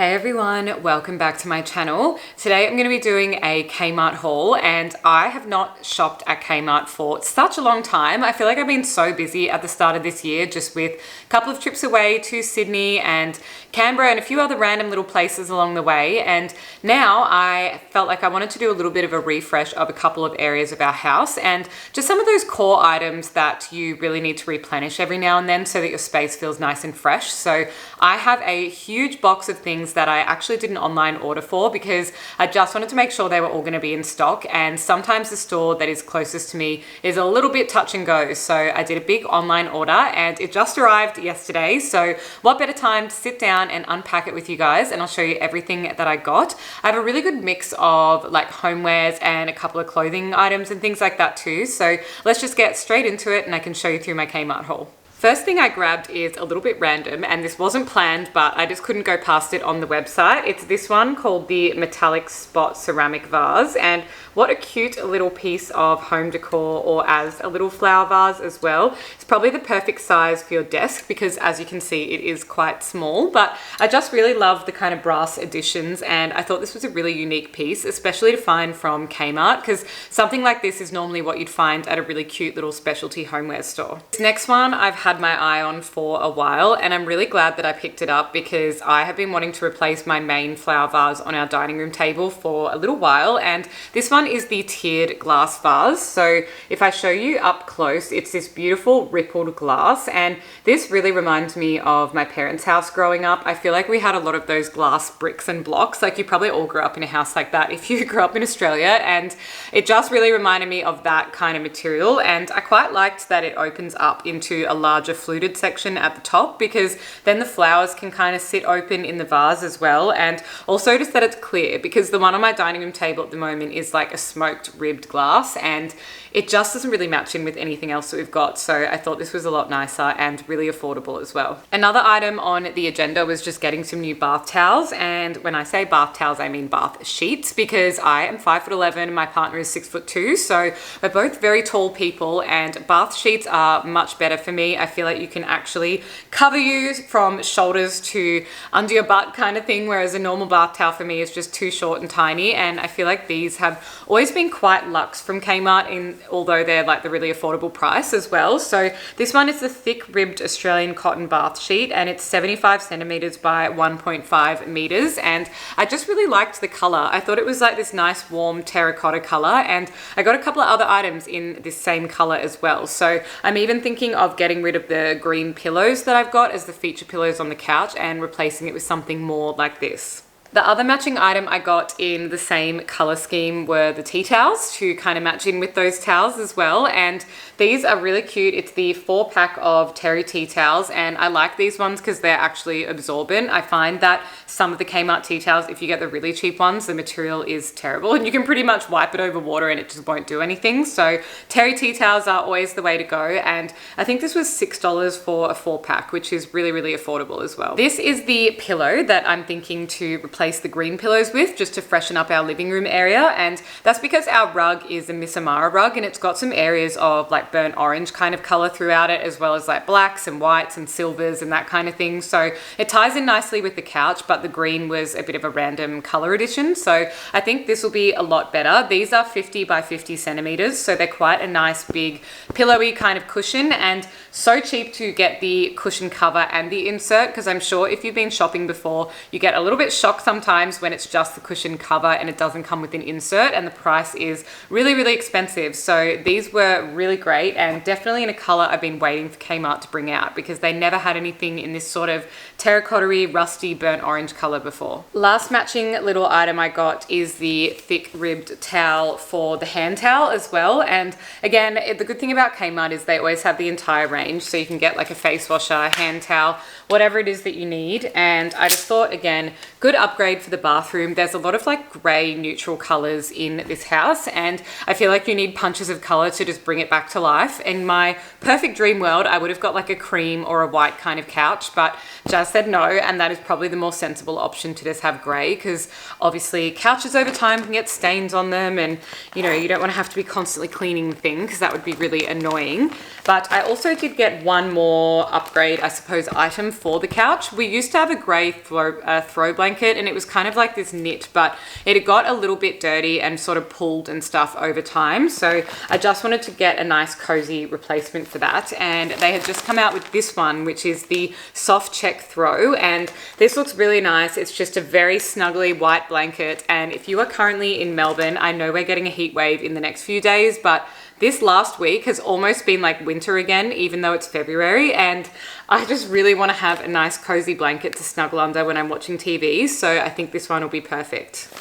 Hey everyone, welcome back to my channel. Today I'm going to be doing a Kmart haul, and I have not shopped at Kmart for such a long time. I feel like I've been so busy at the start of this year, just with a couple of trips away to Sydney and Canberra and a few other random little places along the way. And now I felt like I wanted to do a little bit of a refresh of a couple of areas of our house and just some of those core items that you really need to replenish every now and then so that your space feels nice and fresh. So I have a huge box of things that I actually did an online order for because I just wanted to make sure they were all going to be in stock, and sometimes the store that is closest to me is a little bit touch and go. So I did a big online order and it just arrived yesterday. So what better time to sit down and unpack it with you guys, and I'll show you everything that I got. I have a really good mix of like homewares and a couple of clothing items and things like that too. So let's just get straight into it and I can show you through my Kmart haul. First thing I grabbed is a little bit random, and this wasn't planned, but I just couldn't go past it on the website. It's this one called the Metallic Spot Ceramic Vase, and what a cute little piece of home decor, or as a little flower vase as well. It's probably the perfect size for your desk because, as you can see, it is quite small, but I just really love the kind of brass additions, and I thought this was a really unique piece, especially to find from Kmart, because something like this is normally what you'd find at a really cute little specialty homeware store. This next one I've had my eye on for a while, and I'm really glad that I picked it up because I have been wanting to replace my main flower vase on our dining room table for a little while, and this one is the tiered glass vase. So if I show you up close, it's this beautiful rippled glass, and this really reminds me of my parents' house growing up. I feel like we had a lot of those glass bricks and blocks. Like, you probably all grew up in a house like that if you grew up in Australia, and it just really reminded me of that kind of material. And I quite liked that it opens up into a larger fluted section at the top, because then the flowers can kind of sit open in the vase as well, and also just that it's clear, because the one on my dining room table at the moment is like a smoked ribbed glass and it just doesn't really match in with anything else that we've got. So I thought this was a lot nicer and really affordable as well. Another item on the agenda was just getting some new bath towels, and when I say bath towels I mean bath sheets, because I am 5'11", my partner is 6'2", so we're both very tall people, and bath sheets are much better for me. I feel like you can actually cover you from shoulders to under your butt kind of thing, whereas a normal bath towel for me is just too short and tiny. And I feel like these have always been quite luxe from Kmart, although they're like the really affordable price as well. So this one is the thick ribbed Australian cotton bath sheet, and it's 75 centimeters by 1.5 meters, and I just really liked the color. I thought it was like this nice warm terracotta color, and I got a couple of other items in this same color as well. So I'm even thinking of getting rid of the green pillows that I've got as the feature pillows on the couch and replacing it with something more like this. The other matching item I got in the same color scheme were the tea towels to kind of match in with those towels as well. And these are really cute. It's the 4-pack of terry tea towels, and I like these ones because they're actually absorbent. I find that some of the Kmart tea towels, if you get the really cheap ones, the material is terrible and you can pretty much wipe it over water and it just won't do anything. So terry tea towels are always the way to go, and I think this was $6 for a 4-pack, which is really, really affordable as well. This is the pillow that I'm thinking to replace the green pillows with, just to freshen up our living room area, and that's because our rug is a Miss Amara rug, and it's got some areas of like burnt orange kind of color throughout it, as well as like blacks and whites and silvers and that kind of thing. So it ties in nicely with the couch, but the green was a bit of a random color addition, so I think this will be a lot better. These are 50 by 50 centimeters, so they're quite a nice big pillowy kind of cushion, and so cheap to get the cushion cover and the insert, because I'm sure if you've been shopping before, you get a little bit shocked sometimes when it's just the cushion cover and it doesn't come with an insert, and the price is really, really expensive. So these were really great, and definitely in a color I've been waiting for Kmart to bring out, because they never had anything in this sort of terracotta-y, rusty, burnt orange color before. Last matching little item I got is the thick ribbed towel for the hand towel as well. And again, the good thing about Kmart is they always have the entire range, so you can get like a face washer, hand towel, whatever it is that you need. And I just thought, again, good upgrade upgrade for the bathroom. There's a lot of like gray neutral colors in this house, and I feel like you need punches of color to just bring it back to life. In my perfect dream world, I would have got like a cream or a white kind of couch, but Jazz said no, and that is probably the more sensible option, to just have gray, because obviously couches over time can get stains on them, and you know, you don't want to have to be constantly cleaning the thing because that would be really annoying. But I also did get one more upgrade, I suppose, item for the couch. We used to have a gray throw blanket, and it was kind of like this knit, but it had got a little bit dirty and sort of pulled and stuff over time. So I just wanted to get a nice cozy replacement for that, and they had just come out with this one, which is the soft check throw, and this looks really nice. It's just a very snuggly white blanket, and if you are currently in Melbourne, I know we're getting a heat wave in the next few days, but this last week has almost been like winter again, even though it's February, and I just really want to have a nice cozy blanket to snuggle under when I'm watching TV, so I think this one will be perfect.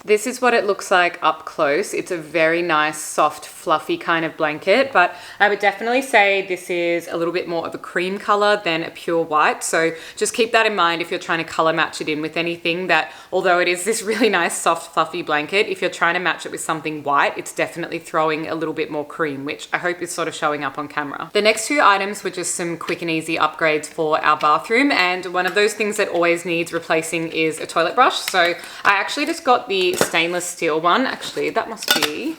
This is what it looks like up close. It's a very nice, soft, fluffy kind of blanket, but I would definitely say this is a little bit more of a cream color than a pure white. So just keep that in mind if you're trying to color match it in with anything, that although it is this really nice, soft, fluffy blanket, if you're trying to match it with something white, it's definitely throwing a little bit more cream, which I hope is sort of showing up on camera. The next two items were just some quick and easy upgrades for our bathroom, and one of those things that always needs replacing is a toilet brush. So I actually just got the stainless steel one. Actually, that must be,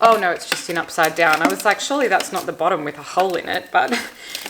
oh no, it's just in upside down. I was like, surely that's not the bottom with a hole in it, but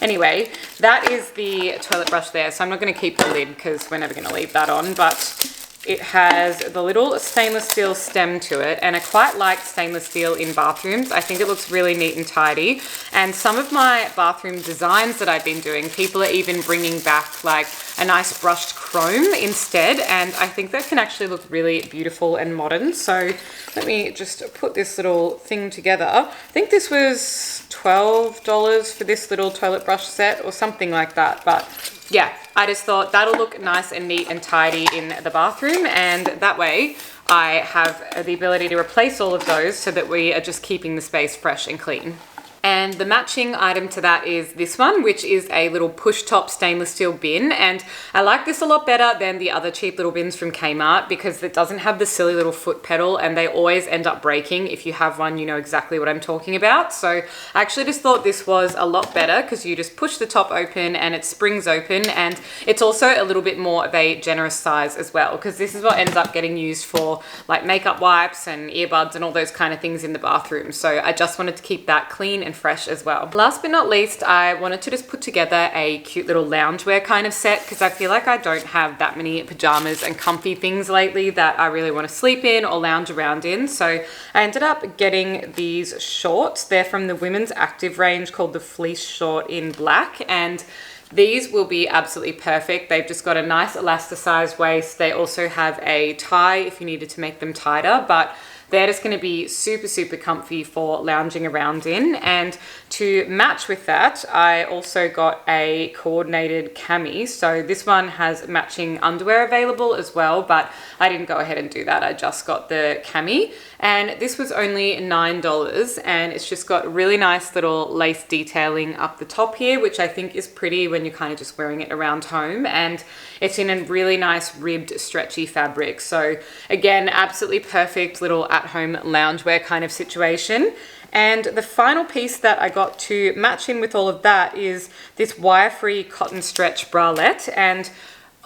anyway, that is the toilet brush there. So I'm not going to keep the lid because we're never going to leave that on, but it has the little stainless steel stem to it, and I quite like stainless steel in bathrooms. I think it looks really neat and tidy, and some of my bathroom designs that I've been doing, people are even bringing back like a nice brushed chrome instead, and I think that can actually look really beautiful and modern. So let me just put this little thing together. I think this was $12 for this little toilet brush set or something like that, but yeah, I just thought that'll look nice and neat and tidy in the bathroom, and that way I have the ability to replace all of those so that we are just keeping the space fresh and clean. And the matching item to that is this one, which is a little push top stainless steel bin. And I like this a lot better than the other cheap little bins from Kmart because it doesn't have the silly little foot pedal, and they always end up breaking. If you have one, you know exactly what I'm talking about. So I actually just thought this was a lot better because you just push the top open and it springs open, and it's also a little bit more of a generous size as well, because this is what ends up getting used for like makeup wipes and earbuds and all those kind of things in the bathroom. So I just wanted to keep that clean and fresh as well. Last but not least, I wanted to just put together a cute little loungewear kind of set because I feel like I don't have that many pajamas and comfy things lately that I really want to sleep in or lounge around in. So I ended up getting these shorts. They're from the women's active range called the fleece short in black, and these will be absolutely perfect. They've just got a nice elasticized waist. They also have a tie if you needed to make them tighter, but they're just going to be super, super comfy for lounging around in. And to match with that, I also got a coordinated cami. So this one has matching underwear available as well, but I didn't go ahead and do that. I just got the cami, and this was only $9, and it's just got really nice little lace detailing up the top here, which I think is pretty when you're kind of just wearing it around home, and it's in a really nice ribbed stretchy fabric. So again, absolutely perfect little at-home loungewear kind of situation. And the final piece that I got to match in with all of that is this wire-free cotton stretch bralette. And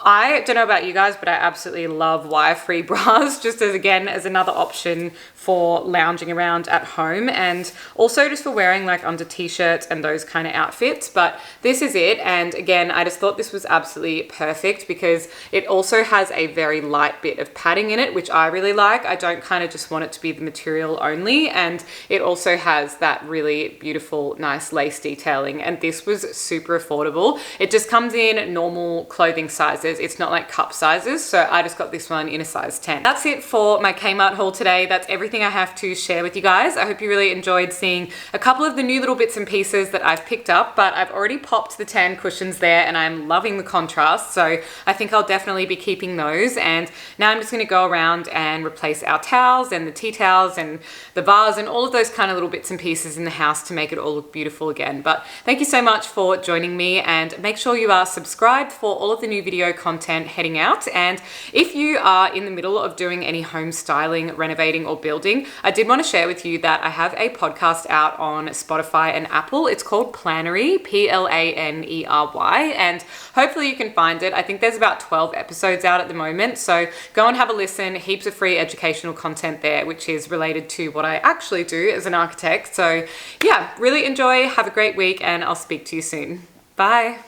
I don't know about you guys, but I absolutely love wire-free bras, just as, again, as another option for lounging around at home, and also just for wearing like under t-shirts and those kind of outfits. But this is it, and again, I just thought this was absolutely perfect because it also has a very light bit of padding in it, which I really like. I don't kind of just want it to be the material only, and it also has that really beautiful, nice lace detailing, and this was super affordable. It just comes in normal clothing sizes. It's not like cup sizes, so I just got this one in a size 10. That's it for my Kmart haul today. That's everything I have to share with you guys. I hope you really enjoyed seeing a couple of the new little bits and pieces that I've picked up, but I've already popped the tan cushions there and I'm loving the contrast, so I think I'll definitely be keeping those. And now I'm just going to go around and replace our towels and the tea towels and the vase and all of those kind of little bits and pieces in the house to make it all look beautiful again. But thank you so much for joining me, and make sure you are subscribed for all of the new video content heading out. And if you are in the middle of doing any home styling, renovating, or building, I did want to share with you that I have a podcast out on Spotify and Apple. It's called Plannery, Planery, and hopefully you can find it. I think there's about 12 episodes out at the moment, so go and have a listen. Heaps of free educational content there, which is related to what I actually do as an architect. So yeah, really enjoy, have a great week, and I'll speak to you soon. Bye.